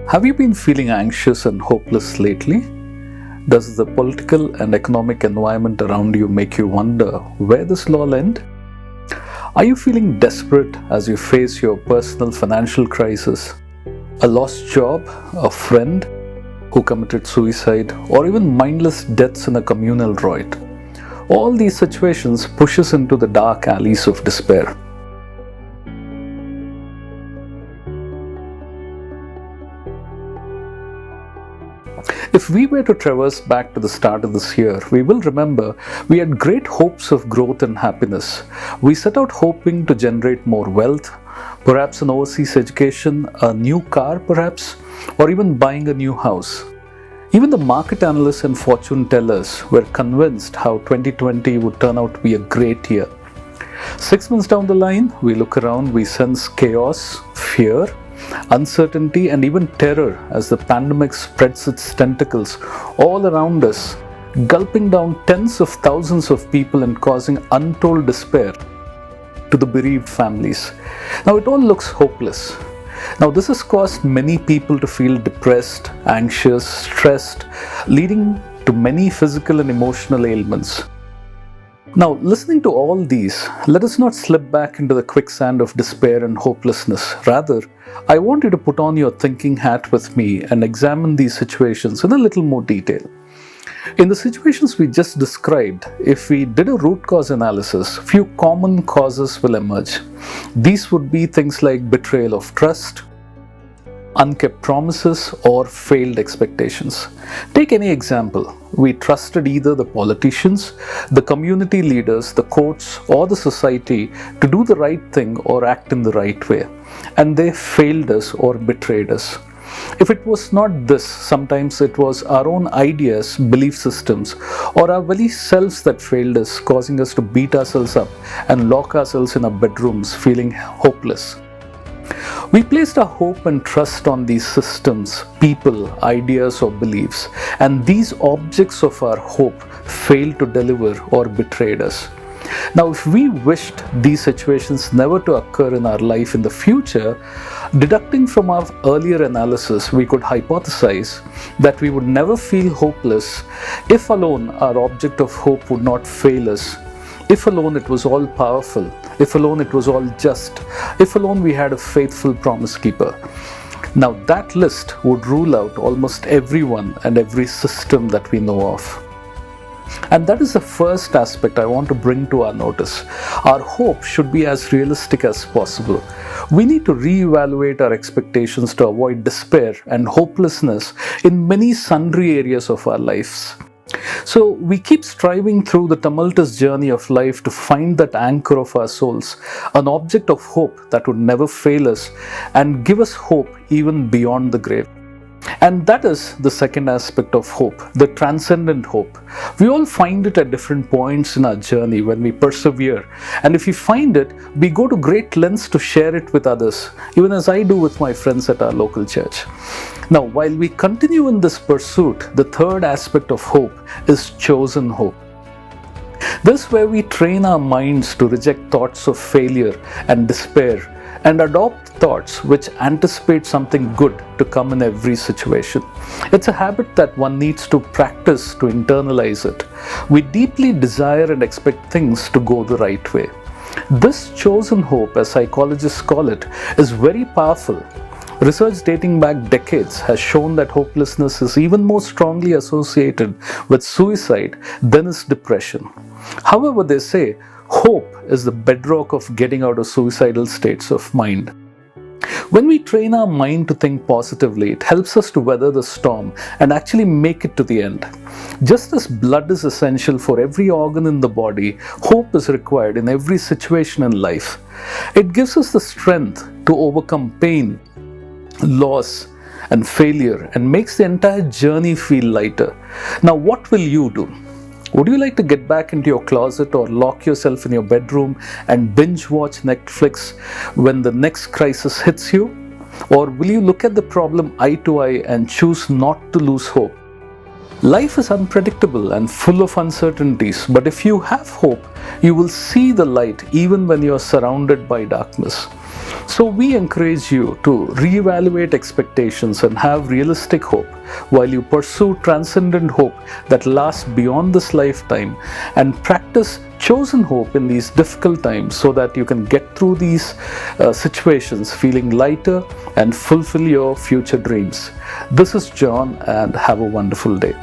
Have you been feeling anxious and hopeless lately? Does the political and economic environment around you make you wonder where this will all end? Are you feeling desperate as you face your personal financial crisis, a lost job, a friend who committed suicide, or even mindless deaths in a communal riot? All these situations push us into the dark alleys of despair. If we were to traverse back to the start of this year, we will remember we had great hopes of growth and happiness. We set out hoping to generate more wealth, perhaps an overseas education, a new car perhaps, or even buying a new house. Even the market analysts and fortune tellers were convinced how 2020 would turn out to be a great year. 6 months down the line, we look around, we sense chaos, fear, uncertainty, and even terror as the pandemic spreads its tentacles all around us, gulping down tens of thousands of people and causing untold despair to the bereaved families. Now it all looks hopeless. Now this has caused many people to feel depressed, anxious, stressed, leading to many physical and emotional ailments. Now, listening to all these, let us not slip back into the quicksand of despair and hopelessness. Rather, I want you to put on your thinking hat with me and examine these situations in a little more detail. In the situations we just described, if we did a root cause analysis, few common causes will emerge. These would be things like betrayal of trust, unkept promises, or failed expectations. Take any example. We trusted either the politicians, the community leaders, the courts, or the society to do the right thing or act in the right way, and they failed us or betrayed us. If it was not this, sometimes it was our own ideas, belief systems, or our very selves that failed us, causing us to beat ourselves up and lock ourselves in our bedrooms feeling hopeless. We placed our hope and trust on these systems, people, ideas, or beliefs, and these objects of our hope failed to deliver or betrayed us. Now, if we wished these situations never to occur in our life in the future, deducting from our earlier analysis, we could hypothesize that we would never feel hopeless if alone our object of hope would not fail us, if alone it was all powerful, if alone it was all just, if alone we had a faithful promise keeper. Now that list would rule out almost everyone and every system that we know of. And that is the first aspect I want to bring to our notice. Our hope should be as realistic as possible. We need to reevaluate our expectations to avoid despair and hopelessness in many sundry areas of our lives. So we keep striving through the tumultuous journey of life to find that anchor of our souls, an object of hope that would never fail us and give us hope even beyond the grave. And that is the second aspect of hope, the transcendent hope. We all find it at different points in our journey when we persevere. And if we find it, we go to great lengths to share it with others, even as I do with my friends at our local church. Now, while we continue in this pursuit, the third aspect of hope is chosen hope. This is where we train our minds to reject thoughts of failure and despair and adopt thoughts which anticipate something good to come in every situation. It's a habit that one needs to practice to internalize it. We deeply desire and expect things to go the right way. This chosen hope, as psychologists call it, is very powerful. Research dating back decades has shown that hopelessness is even more strongly associated with suicide than is depression. However, they say hope is the bedrock of getting out of suicidal states of mind. When we train our mind to think positively, it helps us to weather the storm and actually make it to the end. Just as blood is essential for every organ in the body, hope is required in every situation in life. It gives us the strength to overcome pain, loss, and failure, and makes the entire journey feel lighter. Now, what will you do? Would you like to get back into your closet or lock yourself in your bedroom and binge watch Netflix when the next crisis hits you? Or will you look at the problem eye to eye and choose not to lose hope? Life is unpredictable and full of uncertainties, but if you have hope, you will see the light even when you are surrounded by darkness. So we encourage you to reevaluate expectations and have realistic hope while you pursue transcendent hope that lasts beyond this lifetime, and practice chosen hope in these difficult times so that you can get through these situations feeling lighter and fulfill your future dreams. This is John, and have a wonderful day.